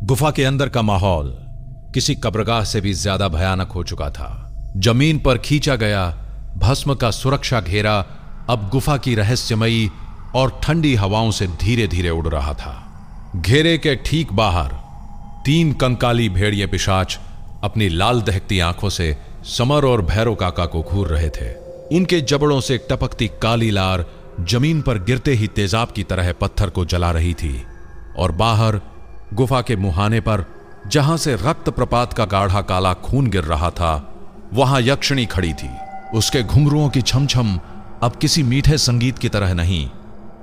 गुफा के अंदर का माहौल किसी कब्रगाह से भी ज्यादा भयानक हो चुका था। जमीन पर खींचा गया भस्म का सुरक्षा घेरा अब गुफा की रहस्यमयी और ठंडी हवाओं से धीरे धीरे उड़ रहा था। घेरे के ठीक बाहर 3 कंकाली भेड़िए पिशाच अपनी लाल दहकती आंखों से समर और भैरव काका को घूर रहे थे। इनके जबड़ों से टपकती काली लार जमीन पर गिरते ही तेजाब की तरह पत्थर को जला रही थी और बाहर गुफा के मुहाने पर जहां से रक्त प्रपात का गाढ़ा काला खून गिर रहा था, वहां यक्षिणी खड़ी थी। उसके घुंघरुओं की छमछम अब किसी मीठे संगीत की तरह नहीं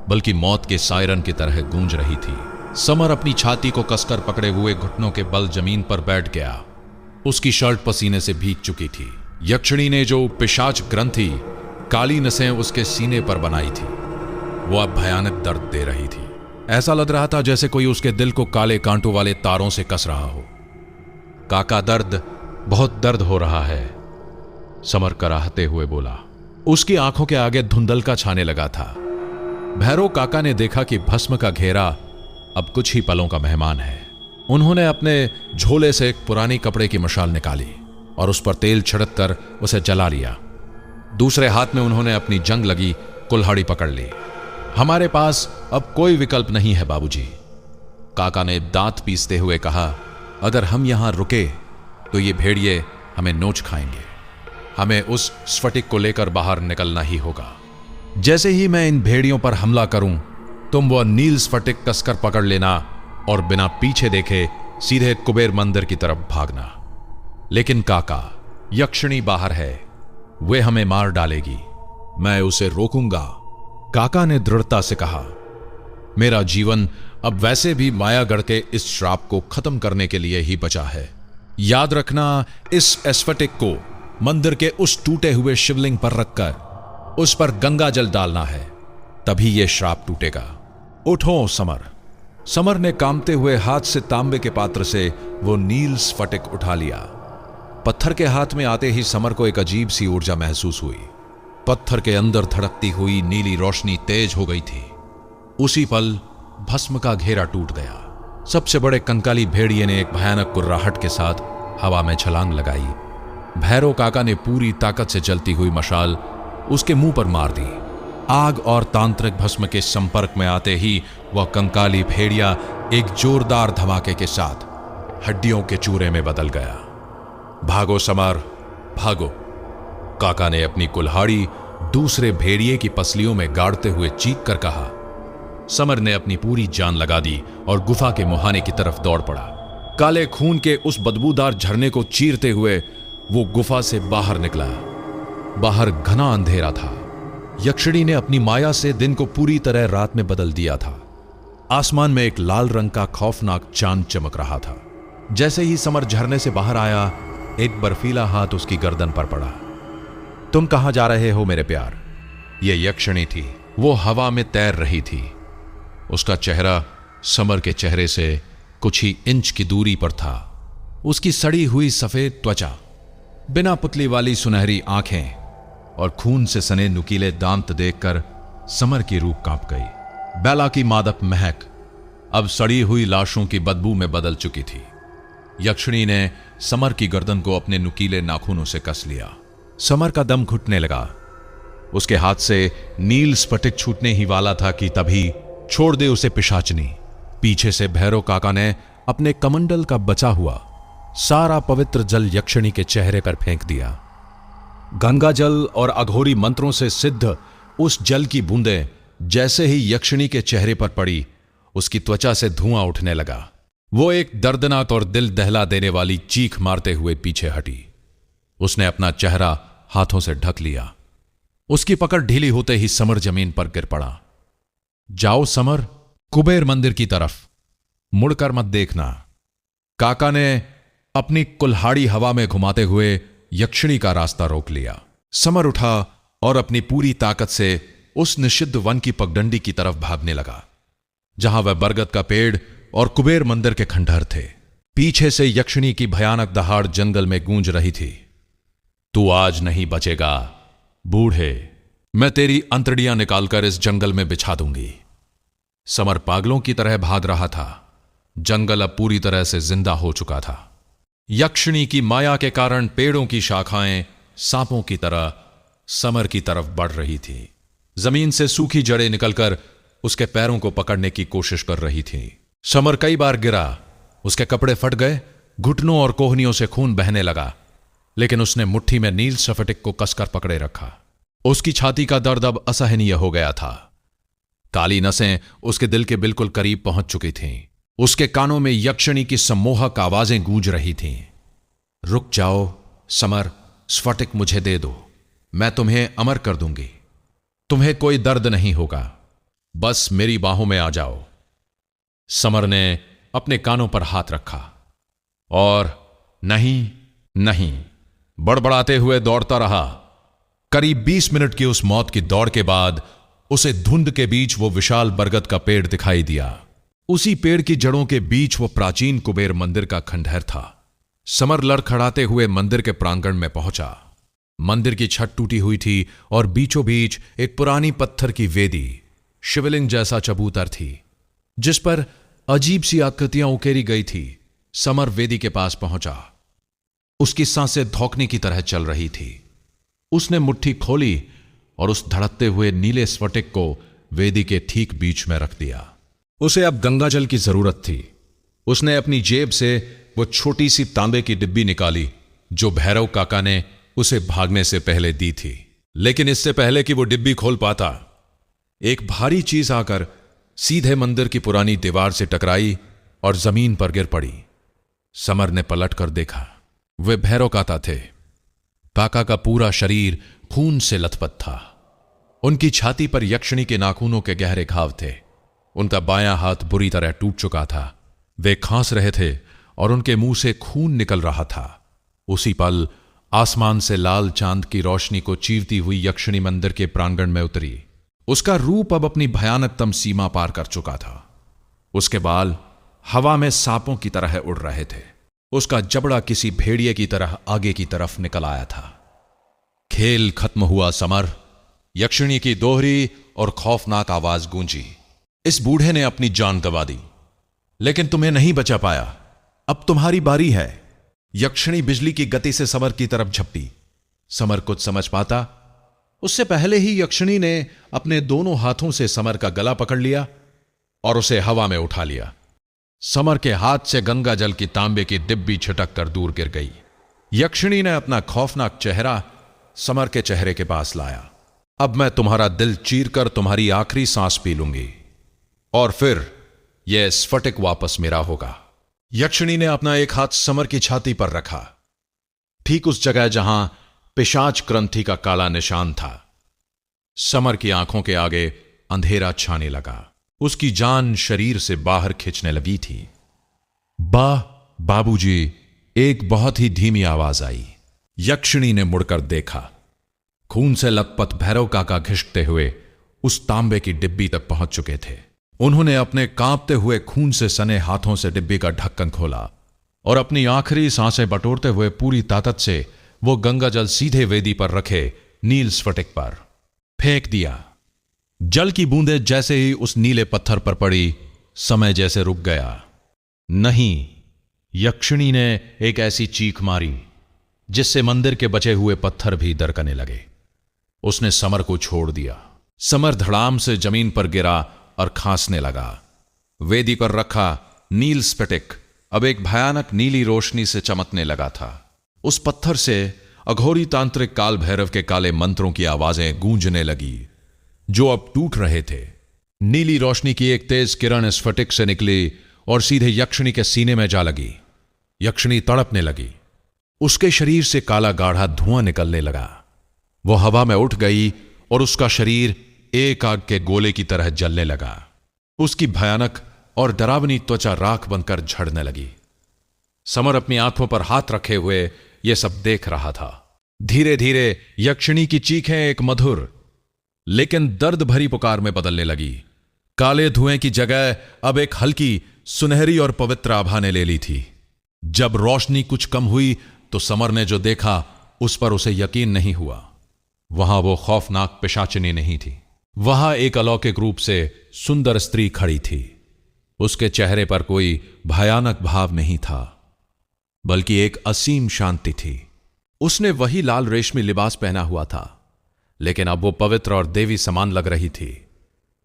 बल्कि मौत के सायरन की तरह गूंज रही थी। समर अपनी छाती को कसकर पकड़े हुए घुटनों के बल जमीन पर बैठ गया। उसकी शर्ट पसीने से भीग चुकी थी। यक्षिणी ने जो पिशाच ग्रंथि काली नसें उसके सीने पर बनाई थी, वो अब भयानक दर्द दे रही थी। ऐसा लग रहा था जैसे कोई उसके दिल को काले कांटों वाले तारों से कस रहा हो। काका, दर्द, बहुत दर्द हो रहा है, समर कराहते हुए बोला। उसकी आंखों के आगे धुंधलका छाने लगा था। भैरव काका ने देखा कि भस्म का घेरा अब कुछ ही पलों का मेहमान है। उन्होंने अपने झोले से एक पुरानी कपड़े की मशाल निकाली और उस पर तेल छिड़क कर उसे जला लिया। दूसरे हाथ में उन्होंने अपनी जंग लगी कुल्हाड़ी पकड़ ली। हमारे पास अब कोई विकल्प नहीं है बाबूजी, काका ने दांत पीसते हुए कहा। अगर हम यहां रुके तो ये भेड़िए हमें नोच खाएंगे। हमें उस स्फटिक को लेकर बाहर निकलना ही होगा। जैसे ही मैं इन भेड़ियों पर हमला करूं, तुम वह नील स्फटिक कसकर पकड़ लेना और बिना पीछे देखे सीधे कुबेर मंदिर की तरफ भागना। लेकिन काका, यक्षिणी बाहर है, वे हमें मार डालेगी, मैं उसे रोकूंगा, काका ने दृढ़ता से कहा। मेरा जीवन अब वैसे भी मायागढ़ के इस श्राप को खत्म करने के लिए ही बचा है। याद रखना, इस एस्फटिक को मंदिर के उस टूटे हुए शिवलिंग पर रखकर उस पर गंगा जल डालना है, तभी यह श्राप टूटेगा। उठो समर। समर ने कांपते हुए हाथ से तांबे के पात्र से वो नील स्फटिक उठा लिया। पत्थर के हाथ में आते ही समर को एक अजीब सी ऊर्जा महसूस हुई। पत्थर के अंदर धड़कती हुई नीली रोशनी तेज हो गई थी। उसी पल भस्म का घेरा टूट गया। सबसे बड़े कंकाली भेड़िए ने एक भयानक कुर्राहट के साथ हवा में छलांग लगाई। भैरव काका ने पूरी ताकत से जलती हुई मशाल उसके मुंह पर मार दी। आग और तांत्रिक भस्म के संपर्क में आते ही वह कंकाली भेड़िया एक जोरदार धमाके के साथ हड्डियों के चूरे में बदल गया। भागो समर, भागो, काका ने अपनी कुल्हाड़ी दूसरे भेड़िए की पसलियों में गाड़ते हुए चीख कर कहा। समर ने अपनी पूरी जान लगा दी और गुफा के मुहाने की तरफ दौड़ पड़ा। काले खून के उस बदबूदार झरने को चीरते हुए वो गुफा से बाहर निकला। बाहर घना अंधेरा था। यक्षिणी ने अपनी माया से दिन को पूरी तरह रात में बदल दिया था। आसमान में एक लाल रंग का खौफनाक चांद चमक रहा था। जैसे ही समर झरने से बाहर आया, एक बर्फीला हाथ उसकी गर्दन पर पड़ा। तुम कहां जा रहे हो मेरे प्यार? यह यक्षिणी थी। वो हवा में तैर रही थी। उसका चेहरा समर के चेहरे से कुछ ही इंच की दूरी पर था। उसकी सड़ी हुई सफेद त्वचा, बिना पुतली वाली सुनहरी आंखें और खून से सने नुकीले दांत देखकर समर की रूह कांप गई। बेला की मादक महक अब सड़ी हुई लाशों की बदबू में बदल चुकी थी। यक्षिणी ने समर की गर्दन को अपने नुकीले नाखूनों से कस लिया। समर का दम घुटने लगा। उसके हाथ से नील स्फटिक छूटने ही वाला था कि तभी छोड़ दे उसे पिशाचनी। पीछे से भैरव काका ने अपने कमंडल का बचा हुआ सारा पवित्र जल यक्षिणी के चेहरे पर फेंक दिया। गंगा जल और अघोरी मंत्रों से सिद्ध उस जल की बूंदें जैसे ही यक्षिणी के चेहरे पर पड़ी, उसकी त्वचा से धुआं उठने लगा। वो एक दर्दनाक और दिल दहला देने वाली चीख मारते हुए पीछे हटी। उसने अपना चेहरा हाथों से ढक लिया। उसकी पकड़ ढीली होते ही समर जमीन पर गिर पड़ा। जाओ समर, कुबेर मंदिर की तरफ, मुड़कर मत देखना। काका ने अपनी कुल्हाड़ी हवा में घुमाते हुए यक्षिणी का रास्ता रोक लिया। समर उठा और अपनी पूरी ताकत से उस निषिद्ध वन की पगडंडी की तरफ भागने लगा, जहां वह बरगद का पेड़ और कुबेर मंदिर के खंडहर थे। पीछे से यक्षिणी की भयानक दहाड़ जंगल में गूंज रही थी। तू आज नहीं बचेगा बूढ़े, मैं तेरी अंतड़ियां निकालकर इस जंगल में बिछा दूंगी। समर पागलों की तरह भाग रहा था। जंगल अब पूरी तरह से जिंदा हो चुका था। यक्षिणी की माया के कारण पेड़ों की शाखाएं सांपों की तरह समर की तरफ बढ़ रही थी। जमीन से सूखी जड़ें निकलकर उसके पैरों को पकड़ने की कोशिश कर रही थी। समर कई बार गिरा, उसके कपड़े फट गए, घुटनों और कोहनियों से खून बहने लगा, लेकिन उसने मुट्ठी में नील स्फटिक को कसकर पकड़े रखा। उसकी छाती का दर्द अब असहनीय हो गया था। काली नसें उसके दिल के बिल्कुल करीब पहुंच चुकी थीं। उसके कानों में यक्षिणी की सम्मोहक आवाजें गूंज रही थीं। रुक जाओ समर, स्फटिक मुझे दे दो, मैं तुम्हें अमर कर दूंगी। तुम्हें कोई दर्द नहीं होगा, बस मेरी बाहों में आ जाओ। समर ने अपने कानों पर हाथ रखा और नहीं नहीं बड़बड़ाते हुए दौड़ता रहा। करीब 20 मिनट की उस मौत की दौड़ के बाद उसे धुंध के बीच वो विशाल बरगद का पेड़ दिखाई दिया। उसी पेड़ की जड़ों के बीच वो प्राचीन कुबेर मंदिर का खंडहर था। समर लड़खड़ाते हुए मंदिर के प्रांगण में पहुंचा। मंदिर की छत टूटी हुई थी और बीचों बीच एक पुरानी पत्थर की वेदी, शिवलिंग जैसा चबूतर थी, जिस पर अजीब सी आकृतियां उकेरी गई थी। समर वेदी के पास पहुंचा। उसकी सांसें धौंकने की तरह चल रही थी। उसने मुट्ठी खोली और उस धड़कते हुए नीले स्फटिक को वेदी के ठीक बीच में रख दिया। उसे अब गंगाजल की जरूरत थी। उसने अपनी जेब से वो छोटी सी तांबे की डिब्बी निकाली जो भैरव काका ने उसे भागने से पहले दी थी। लेकिन इससे पहले कि वो डिब्बी खोल पाता, एक भारी चीज आकर सीधे मंदिर की पुरानी दीवार से टकराई और जमीन पर गिर पड़ी। समर ने पलट कर देखा। वे भैरव काका थे। काका का पूरा शरीर खून से लथपथ था। उनकी छाती पर यक्षिणी के नाखूनों के गहरे घाव थे। उनका बायां हाथ बुरी तरह टूट चुका था। वे खांस रहे थे और उनके मुंह से खून निकल रहा था। उसी पल आसमान से लाल चांद की रोशनी को चीरती हुई यक्षिणी मंदिर के प्रांगण में उतरी। उसका रूप अब अपनी भयानकतम सीमा पार कर चुका था। उसके बाल हवा में सांपों की तरह उड़ रहे थे। उसका जबड़ा किसी भेड़िए की तरह आगे की तरफ निकल आया था। खेल खत्म हुआ समर, यक्षिणी की दोहरी और खौफनाक आवाज गूंजी। इस बूढ़े ने अपनी जान गंवा दी, लेकिन तुम्हें नहीं बचा पाया। अब तुम्हारी बारी है। यक्षिणी बिजली की गति से समर की तरफ झपटी। समर कुछ समझ पाता उससे पहले ही यक्षिणी ने अपने दोनों हाथों से समर का गला पकड़ लिया और उसे हवा में उठा लिया। समर के हाथ से गंगा जल की तांबे की डिब्बी छिटक कर दूर गिर गई। यक्षिणी ने अपना खौफनाक चेहरा समर के चेहरे के पास लाया। अब मैं तुम्हारा दिल चीर कर तुम्हारी आखिरी सांस पी लूंगी और फिर यह स्फटिक वापस मेरा होगा। यक्षिणी ने अपना एक हाथ समर की छाती पर रखा, ठीक उस जगह जहां पिशाच ग्रंथि का काला निशान था। समर की आंखों के आगे अंधेरा छाने लगा। उसकी जान शरीर से बाहर खींचने लगी थी। बाबूजी, एक बहुत ही धीमी आवाज आई। यक्षिणी ने मुड़कर देखा। खून से लथपथ भैरव काका घिसकते हुए उस तांबे की डिब्बी तक पहुंच चुके थे। उन्होंने अपने कांपते हुए खून से सने हाथों से डिब्बी का ढक्कन खोला और अपनी आखिरी सांसें बटोरते हुए पूरी ताकत से वो गंगा जल सीधे वेदी पर रखे नील स्फटिक पर फेंक दिया। जल की बूंदें जैसे ही उस नीले पत्थर पर पड़ी, समय जैसे रुक गया। नहीं, यक्षिणी ने एक ऐसी चीख मारी जिससे मंदिर के बचे हुए पत्थर भी दरकने लगे। उसने समर को छोड़ दिया। समर धड़ाम से जमीन पर गिरा और खांसने लगा। वेदी पर रखा नील स्फटिक अब एक भयानक नीली रोशनी से चमकने लगा था। उस पत्थर से अघोरी तांत्रिक काल भैरव के काले मंत्रों की आवाजें गूंजने लगी जो अब टूट रहे थे। नीली रोशनी की एक तेज किरण स्फटिक से निकली और सीधे यक्षिणी के सीने में जा लगी। यक्षिणी तड़पने लगी। उसके शरीर से काला गाढ़ा धुआं निकलने लगा। वो हवा में उठ गई और उसका शरीर एक आग के गोले की तरह जलने लगा। उसकी भयानक और डरावनी त्वचा राख बनकर झड़ने लगी। समर अपनी आंखों पर हाथ रखे हुए यह सब देख रहा था। धीरे धीरे यक्षिणी की चीखें एक मधुर लेकिन दर्द भरी पुकार में बदलने लगी। काले धुएं की जगह अब एक हल्की सुनहरी और पवित्र आभा ने ले ली थी। जब रोशनी कुछ कम हुई तो समर ने जो देखा उस पर उसे यकीन नहीं हुआ। वहां वो खौफनाक पिशाचिनी नहीं थी। वहां एक अलौकिक रूप से सुंदर स्त्री खड़ी थी। उसके चेहरे पर कोई भयानक भाव नहीं था, बल्कि एक असीम शांति थी। उसने वही लाल रेशमी लिबास पहना हुआ था, लेकिन अब वो पवित्र और देवी समान लग रही थी।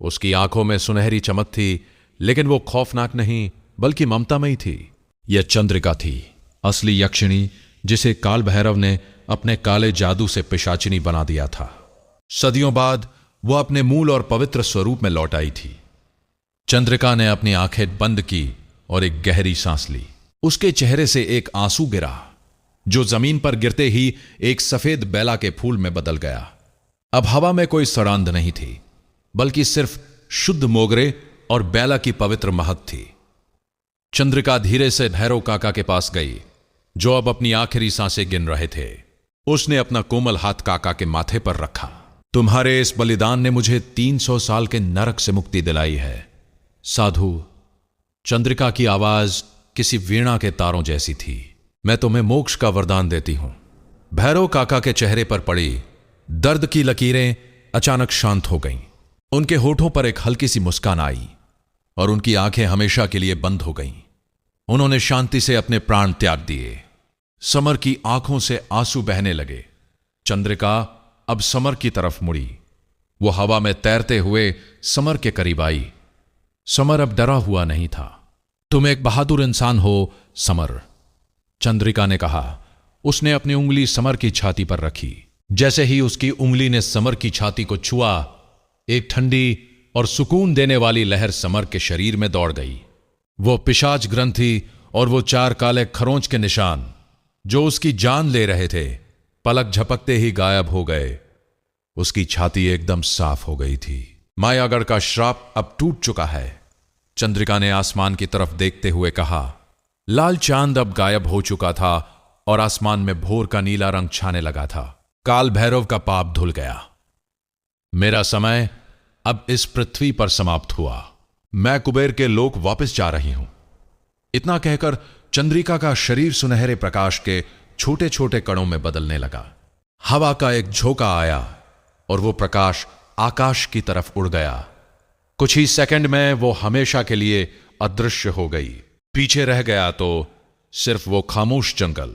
उसकी आंखों में सुनहरी चमक थी, लेकिन वो खौफनाक नहीं बल्कि ममतामयी थी। यह चंद्रिका थी, असली यक्षिणी, जिसे काल भैरव ने अपने काले जादू से पिशाचिनी बना दिया था। सदियों बाद वो अपने मूल और पवित्र स्वरूप में लौट आई थी। चंद्रिका ने अपनी आंखें बंद की और एक गहरी सांस ली। उसके चेहरे से एक आंसू गिरा, जो जमीन पर गिरते ही एक सफेद बेला के फूल में बदल गया। अब हवा में कोई सड़ांध नहीं थी, बल्कि सिर्फ शुद्ध मोगरे और बेला की पवित्र महक थी। चंद्रिका धीरे से भैरव काका के पास गई, जो अब अपनी आखिरी सांसें गिन रहे थे। उसने अपना कोमल हाथ काका के माथे पर रखा। तुम्हारे इस बलिदान ने मुझे 300 साल के नरक से मुक्ति दिलाई है, साधु। चंद्रिका की आवाज किसी वीणा के तारों जैसी थी। मैं तुम्हें मोक्ष का वरदान देती हूं। भैरव काका के चेहरे पर पड़ी दर्द की लकीरें अचानक शांत हो गईं। उनके होठों पर एक हल्की सी मुस्कान आई और उनकी आंखें हमेशा के लिए बंद हो गईं। उन्होंने शांति से अपने प्राण त्याग दिए। समर की आंखों से आंसू बहने लगे। चंद्रिका अब समर की तरफ मुड़ी। वो हवा में तैरते हुए समर के करीब आई। समर अब डरा हुआ नहीं था। तुम एक बहादुर इंसान हो, समर, चंद्रिका ने कहा। उसने अपनी उंगली समर की छाती पर रखी। जैसे ही उसकी उंगली ने समर की छाती को छुआ, एक ठंडी और सुकून देने वाली लहर समर के शरीर में दौड़ गई। वो पिशाच ग्रंथि और वो 4 काले खरोंच के निशान, जो उसकी जान ले रहे थे, पलक झपकते ही गायब हो गए। उसकी छाती एकदम साफ हो गई थी। मायागढ़ का श्राप अब टूट चुका है, चंद्रिका ने आसमान की तरफ देखते हुए कहा। लाल चांद अब गायब हो चुका था और आसमान में भोर का नीला रंग छाने लगा था। काल भैरव का पाप धुल गया। मेरा समय अब इस पृथ्वी पर समाप्त हुआ। मैं कुबेर के लोक वापस जा रही हूं। इतना कहकर चंद्रिका का शरीर सुनहरे प्रकाश के छोटे छोटे कणों में बदलने लगा। हवा का एक झोंका आया और वो प्रकाश आकाश की तरफ उड़ गया। कुछ ही सेकंड में वो हमेशा के लिए अदृश्य हो गई। पीछे रह गया तो सिर्फ वो खामोश जंगल,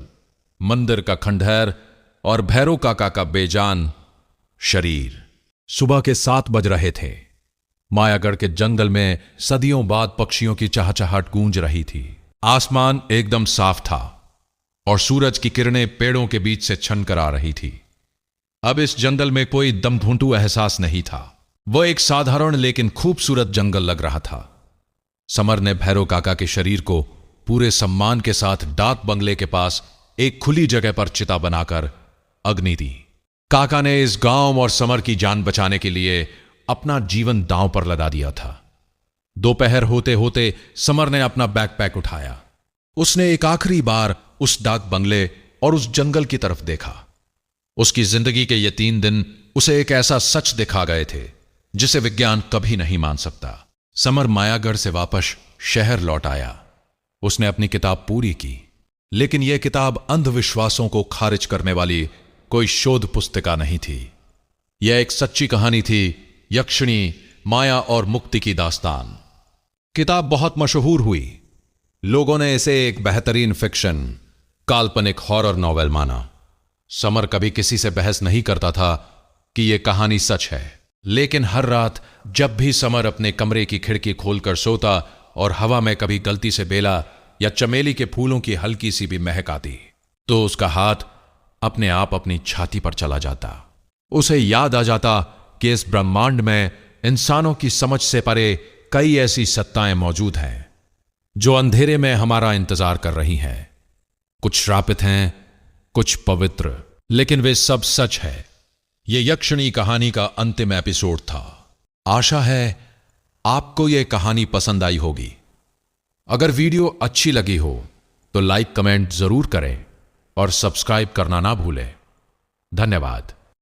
मंदिर का खंडहर और भैरव काका का बेजान शरीर। सुबह के 7 बज रहे थे। मायागढ़ के जंगल में सदियों बाद पक्षियों की चहचहाट गूंज रही थी। आसमान एकदम साफ था और सूरज की किरणें पेड़ों के बीच से छनकर आ रही थी। अब इस जंगल में कोई दमघुंटू एहसास नहीं था। वो एक साधारण लेकिन खूबसूरत जंगल लग रहा था। समर ने भैरव काका के शरीर को पूरे सम्मान के साथ डाक बंगले के पास एक खुली जगह पर चिता बनाकर अग्नि दी। काका ने इस गांव और समर की जान बचाने के लिए अपना जीवन दांव पर लगा दिया था। दोपहर होते होते समर ने अपना बैकपैक उठाया। उसने एक आखिरी बार उस डाक बंगले और उस जंगल की तरफ देखा। उसकी जिंदगी के ये 3 दिन उसे एक ऐसा सच दिखा गए थे जिसे विज्ञान कभी नहीं मान सकता। समर मायागढ़ से वापस शहर लौट आया। उसने अपनी किताब पूरी की, लेकिन यह किताब अंधविश्वासों को खारिज करने वाली कोई शोध पुस्तिका नहीं थी। यह एक सच्ची कहानी थी, यक्षिणी, माया और मुक्ति की दास्तान। किताब बहुत मशहूर हुई। लोगों ने इसे एक बेहतरीन फिक्शन, काल्पनिक हॉरर नॉवेल माना। समर कभी किसी से बहस नहीं करता था कि यह कहानी सच है, लेकिन हर रात जब भी समर अपने कमरे की खिड़की खोलकर सोता और हवा में कभी गलती से बेला या चमेली के फूलों की हल्की सी भी महक आती, तो उसका हाथ अपने आप अपनी छाती पर चला जाता। उसे याद आ जाता कि इस ब्रह्मांड में इंसानों की समझ से परे कई ऐसी सत्ताएं मौजूद हैं जो अंधेरे में हमारा इंतजार कर रही हैं। कुछ श्रापित हैं, कुछ पवित्र, लेकिन वे सब सच है। यह यक्षिणी कहानी का अंतिम एपिसोड था। आशा है आपको यह कहानी पसंद आई होगी। अगर वीडियो अच्छी लगी हो तो लाइक कमेंट जरूर करें और सब्सक्राइब करना ना भूलें। धन्यवाद।